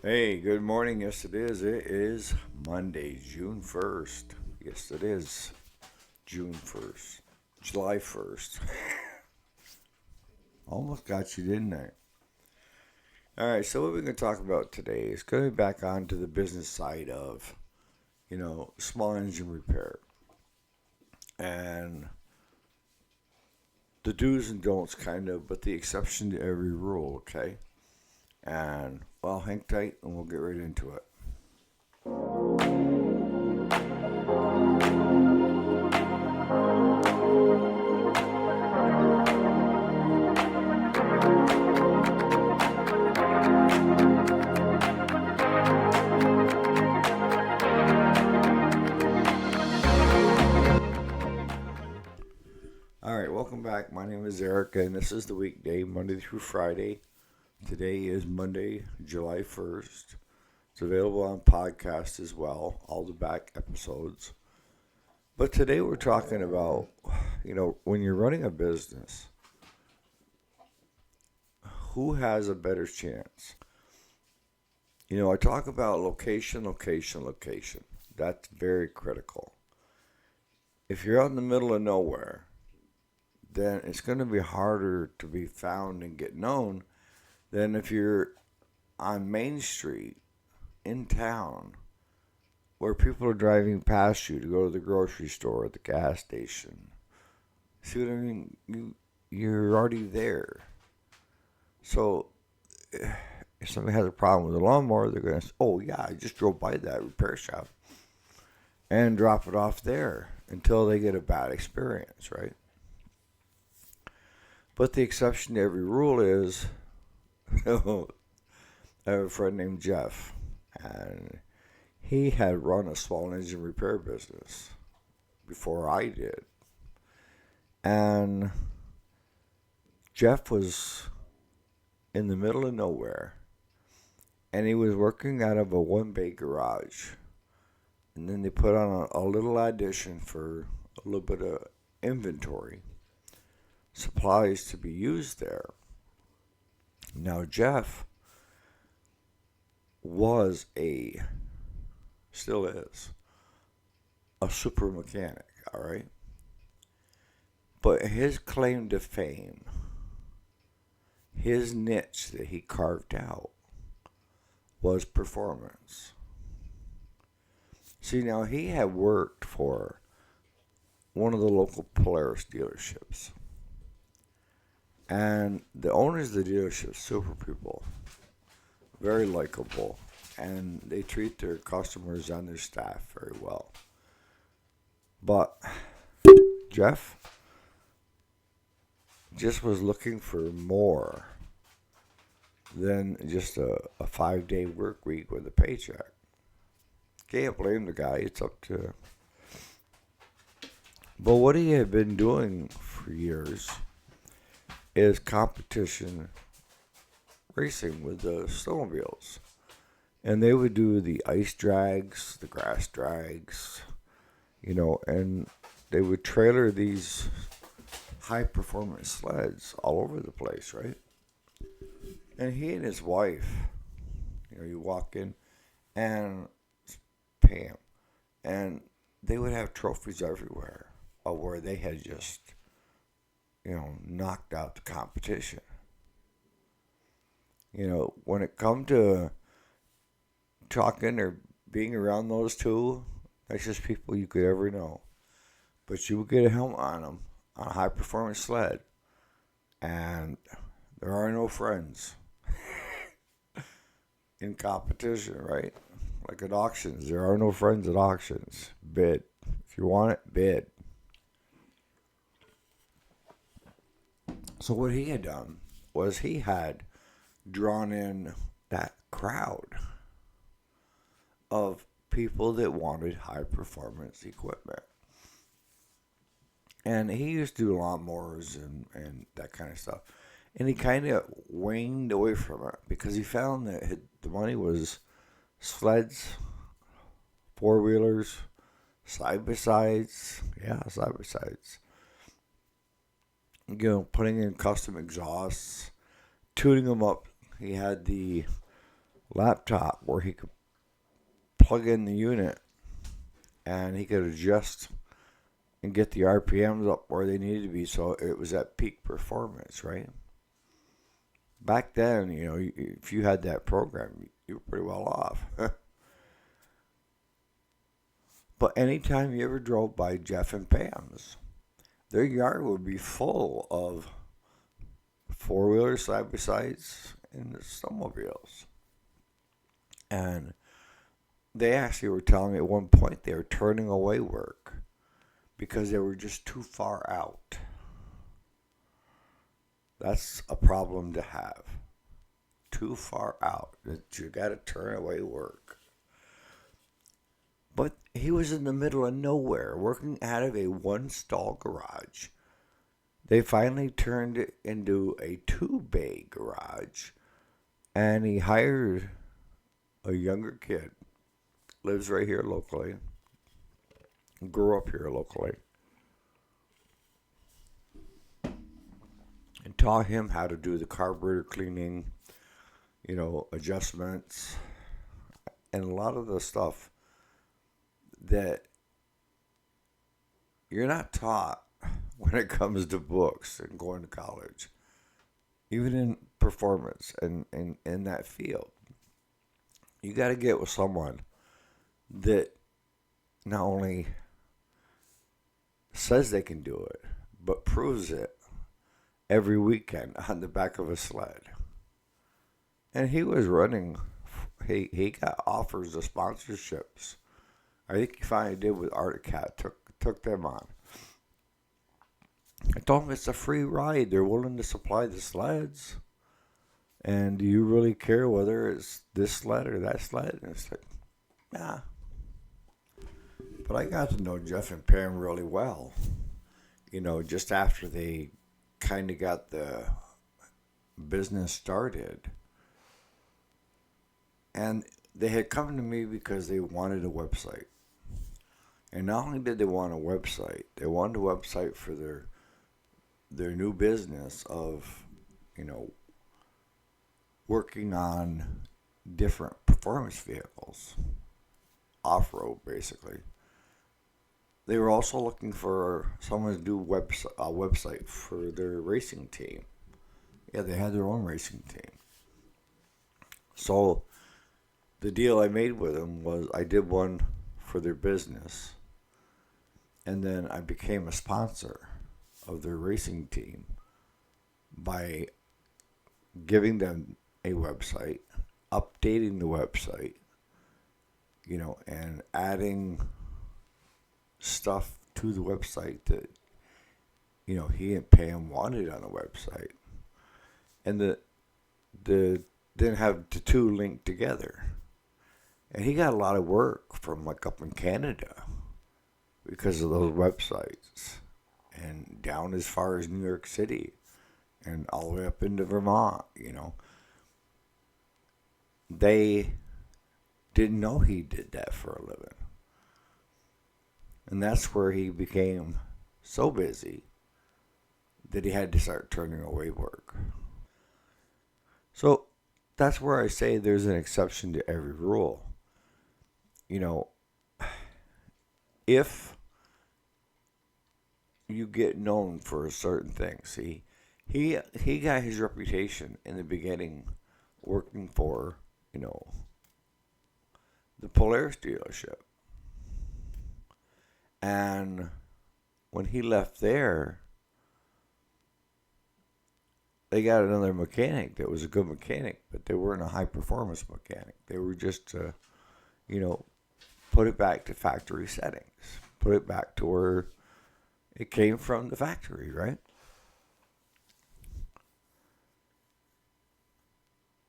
Hey, good morning. Yes, it is. It is Monday, June 1st. Yes, it is June 1st. July 1st. Almost got you, didn't I? All right, so what we're going to talk about today is going back onto the business side of, small engine repair and the do's and don'ts, kind of, but the exception to every rule, okay? And, well, hang tight and we'll get right into it. All right, welcome back. My name is Eric, and this is the weekday, Monday through Friday. Today is Monday, July 1st. It's available on podcast as well, all the back episodes. But today we're talking about, when you're running a business, who has a better chance? I talk about location, location, location. That's very critical. If you're out in the middle of nowhere, then it's going to be harder to be found and get known than if you're on Main Street in town where people are driving past you to go to the grocery store or the gas station. See what I mean? You're already there. So if somebody has a problem with a lawnmower, they're going to say, oh, yeah, I just drove by that repair shop and drop it off there until they get a bad experience, right? But the exception to every rule is I have a friend named Jeff, and he had run a small engine repair business before I did. And Jeff was in the middle of nowhere, and he was working out of a one-bay garage. And then they put on a little addition for a little bit of inventory, supplies to be used there. Now, Jeff still is, a super mechanic, all right? But his claim to fame, his niche that he carved out, was performance. See, now he had worked for one of the local Polaris dealerships. And the owners of the dealership, super people, very likable, and they treat their customers and their staff very well. But Jeff just was looking for more than just a 5-day work week with a paycheck. Can't blame the guy, it's up to. But what he had been doing for years is competition racing with the snowmobiles. And they would do the ice drags, the grass drags, and they would trailer these high performance sleds all over the place, right? And he and his wife, you walk in and Pam, and they would have trophies everywhere of where they had just, knocked out the competition. When it come to talking or being around those two, nicest people you could ever know. But you would get a helmet on them on a high performance sled, and there are no friends in competition, right? Like at auctions, there are no friends at auctions. Bid. If you want it, bid. So what he had done was he had drawn in that crowd of people that wanted high performance equipment. And he used to do lawnmowers and that kind of stuff. And he kind of waned away from it because he found that the money was sleds, four-wheelers, side-by-sides. Yeah, side-by-sides. Putting in custom exhausts, tuning them up. He had the laptop where he could plug in the unit and he could adjust and get the RPMs up where they needed to be so it was at peak performance, right? Back then, if you had that program, you were pretty well off. But anytime you ever drove by Jeff and Pam's, their yard would be full of four-wheelers, side-by-sides, and snowmobiles. And they actually were telling me at one point they were turning away work because they were just too far out. That's a problem to have. Too far out. That you got to turn away work. But he was in the middle of nowhere, working out of a one-stall garage. They finally turned it into a two-bay garage, and he hired a younger kid, lives right here locally, grew up here locally, and taught him how to do the carburetor cleaning, adjustments, and a lot of the stuff that you're not taught when it comes to books and going to college, even in performance and in that field. You got to get with someone that not only says they can do it, but proves it every weekend on the back of a sled. And he was running, he got offers of sponsorships. I think he finally did with Arctic Cat, took them on. I told him it's a free ride. They're willing to supply the sleds. And do you really care whether it's this sled or that sled? And it's like, nah. But I got to know Jeff and Pam really well. Just after they kind of got the business started. And they had come to me because they wanted a website. And not only did they want a website, they wanted a website for their new business of, working on different performance vehicles, off-road basically. They were also looking for someone to do a website for their racing team. Yeah, they had their own racing team. So the deal I made with them was I did one for their business, and then I became a sponsor of their racing team by giving them a website, updating the website, and adding stuff to the website that, he and Pam wanted on the website. And then have the two linked together. And he got a lot of work from up in Canada because of those websites. And down as far as New York City and all the way up into Vermont, They didn't know he did that for a living. And that's where he became so busy that he had to start turning away work. So that's where I say there's an exception to every rule. If you get known for a certain thing, see, he got his reputation in the beginning working for, the Polaris dealership. And when he left there, they got another mechanic that was a good mechanic, but they weren't a high performance mechanic. They were just to, put it back to factory settings, put it back to where it came from the factory, right?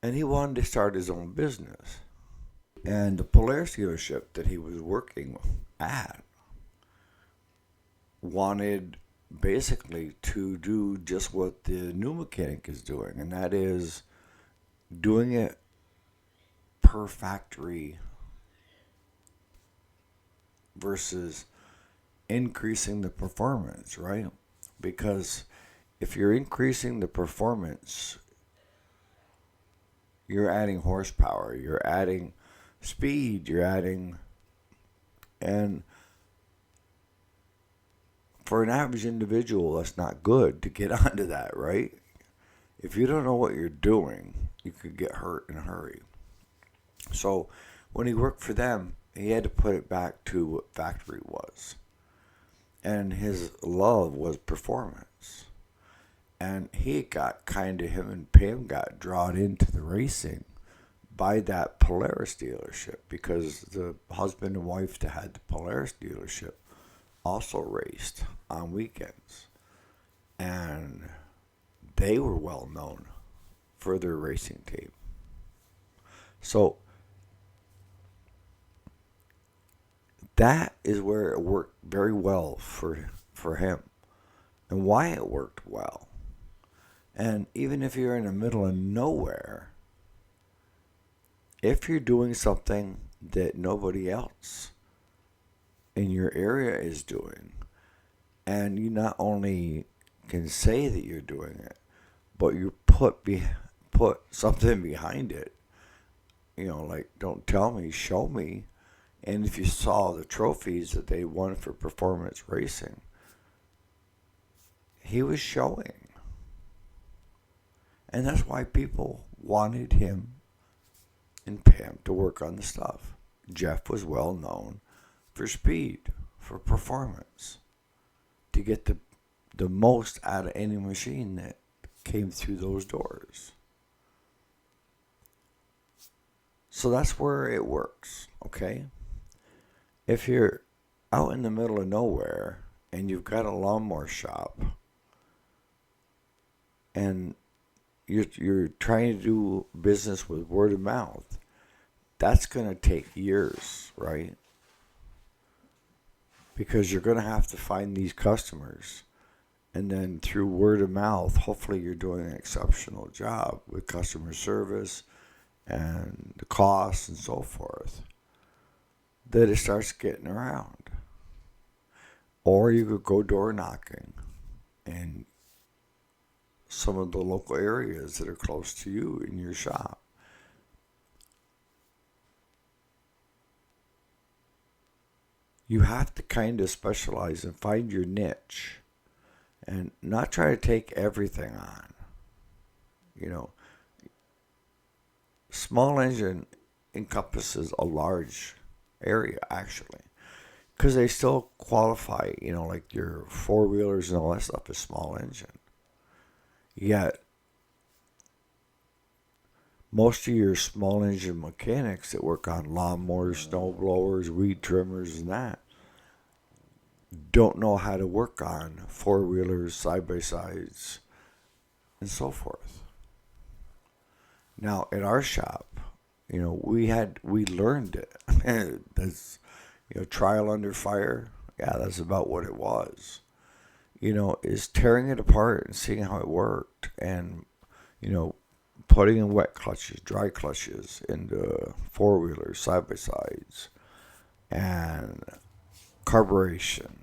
And he wanted to start his own business. And the Polaris dealership that he was working at wanted basically to do just what the new mechanic is doing, and that is doing it per factory versus increasing the performance, right? Because if you're increasing the performance, You're adding horsepower, you're adding speed, and for an average individual, that's not good to get onto that, right? If you don't know what you're doing, you could get hurt in a hurry. So when he worked for them, he had to put it back to what factory was. And his love was performance. And him and Pam got drawn into the racing by that Polaris dealership, because the husband and wife that had the Polaris dealership also raced on weekends. And they were well known for their racing team. So that is where it worked very well for him, and why it worked well. And even if you're in the middle of nowhere, if you're doing something that nobody else in your area is doing, and you not only can say that you're doing it, but you put something behind it, like, don't tell me, show me. And if you saw the trophies that they won for performance racing, he was showing. And that's why people wanted him and Pam to work on the stuff. Jeff was well known for speed, for performance, to get the most out of any machine that came through those doors. So that's where it works, okay? If you're out in the middle of nowhere and you've got a lawnmower shop and you're trying to do business with word of mouth, that's going to take years, right? Because you're going to have to find these customers. And then through word of mouth, hopefully you're doing an exceptional job with customer service and the costs and so forth, that it starts getting around. Or you could go door knocking in some of the local areas that are close to you in your shop. You have to kind of specialize and find your niche and not try to take everything on. Small engine encompasses a large area, actually, because they still qualify, like your four-wheelers and all that stuff is small engine. Yet, most of your small engine mechanics that work on lawnmowers, snow blowers, weed trimmers, and that don't know how to work on four-wheelers, side-by-sides, and so forth. Now, at our shop, we learned it. That's, trial under fire. Yeah, that's about what it was. Is tearing it apart and seeing how it worked, and, putting in wet clutches, dry clutches into four-wheelers, side-by-sides, and carburation,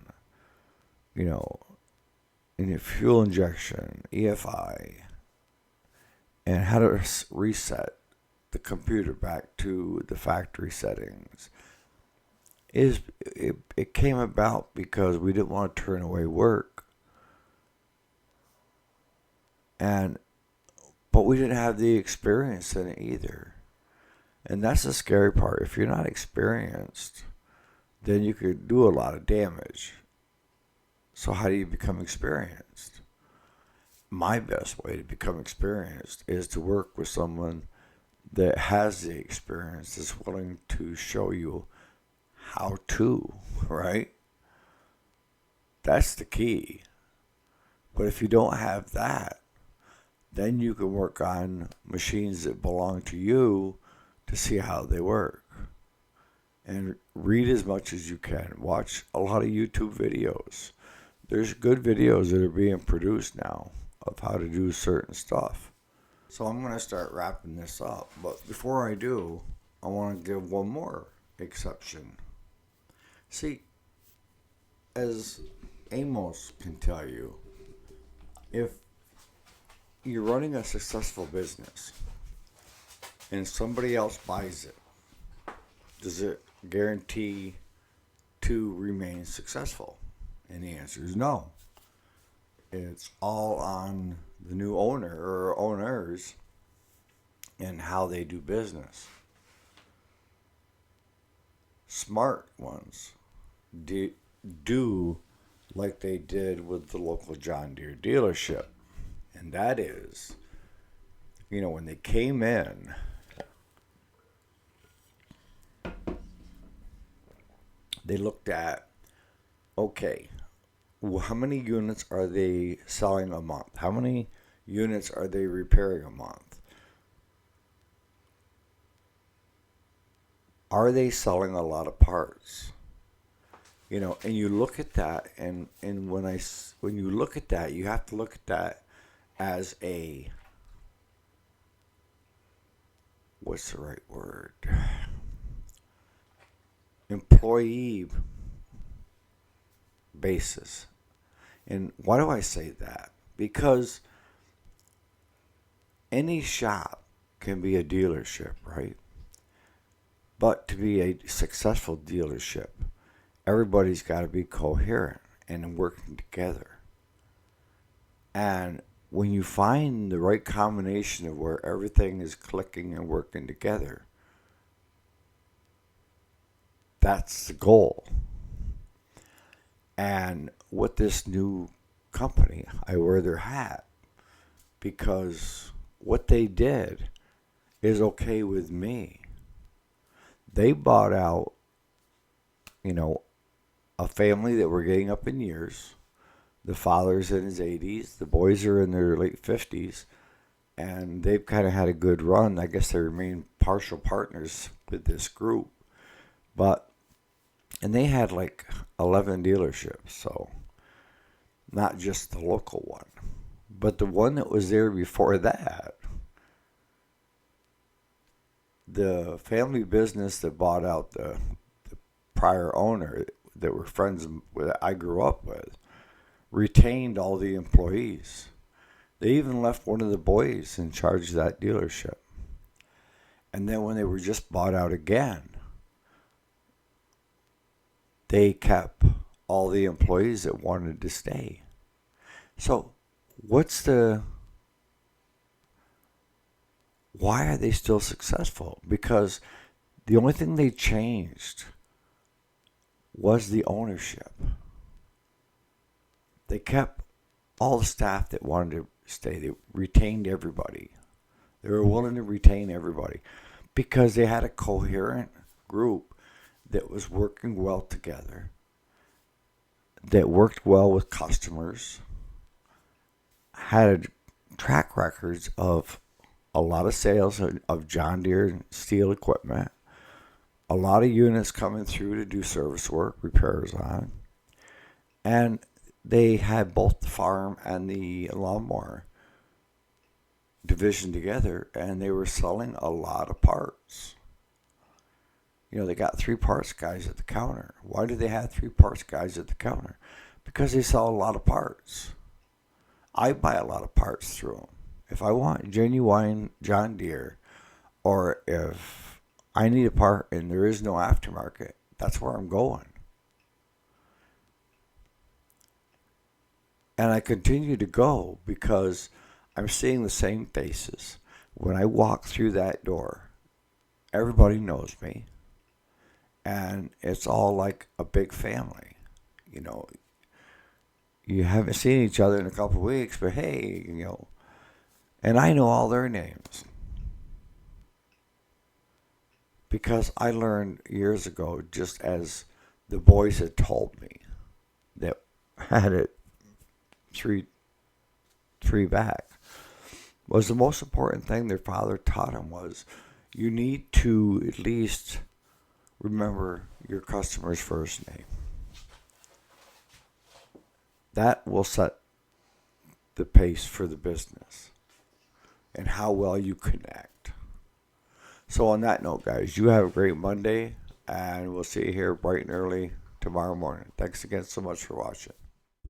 and your fuel injection, EFI, and how to reset the computer back to the factory settings. It came about because we didn't want to turn away work, but we didn't have the experience in it either. And that's the scary part. If you're not experienced, then you could do a lot of damage. So how do you become experienced? My best way to become experienced is to work with someone that has the experience, is willing to show you how to, right? That's the key. But if you don't have that, then you can work on machines that belong to you to see how they work. And read as much as you can. Watch a lot of YouTube videos. There's good videos that are being produced now of how to do certain stuff. So I'm going to start wrapping this up. But before I do, I want to give one more exception. See, as Amos can tell you, if you're running a successful business and somebody else buys it, does it guarantee to remain successful? And the answer is no. It's all on the new owner or owners and how they do business. Smart ones do like they did with the local John Deere dealership. And that is, when they came in, they looked at, okay, well, how many units are they selling a month? How many units are they repairing a month? Are they selling a lot of parts? And you look at that, and when you look at that, you have to look at that as a, what's the right word? Employee basis. And why do I say that? Because any shop can be a dealership, right? But to be a successful dealership, everybody's got to be coherent and working together. And when you find the right combination of where everything is clicking and working together, that's the goal. And with this new company, I wear their hat because what they did is okay with me. They bought out, a family that were getting up in years. The father's in his 80s. The boys are in their late 50s. And they've kind of had a good run. I guess they remain partial partners with this group. And they had like 11 dealerships. So not just the local one. But the one that was there before that, the family business that bought out the prior owner that were friends that I grew up with, retained all the employees. They even left one of the boys in charge of that dealership. And then when they were just bought out again, they kept all the employees that wanted to stay. So why are they still successful? Because the only thing they changed was the ownership. They kept all the staff that wanted to stay. They retained everybody. They were willing to retain everybody because they had a coherent group that was working well together, that worked well with customers, had track records of a lot of sales of John Deere steel equipment, a lot of units coming through to do service work, repairs on, and they had both the farm and the lawnmower division together, and they were selling a lot of parts. They got 3 parts guys at the counter. Why do they have 3 parts guys at the counter? Because they sell a lot of parts. I buy a lot of parts through them. If I want genuine John Deere, or if I need a part and there is no aftermarket, that's where I'm going. And I continue to go because I'm seeing the same faces. When I walk through that door, everybody knows me. And it's all like a big family. You haven't seen each other in a couple of weeks, but hey, and I know all their names. Because I learned years ago, just as the boys had told me, that had it three back, was the most important thing their father taught him was you need to at least remember your customer's first name. That will set the pace for the business and how well you connect. So on that note, guys, you have a great Monday, and we'll see you here bright and early tomorrow morning. Thanks again so much for watching.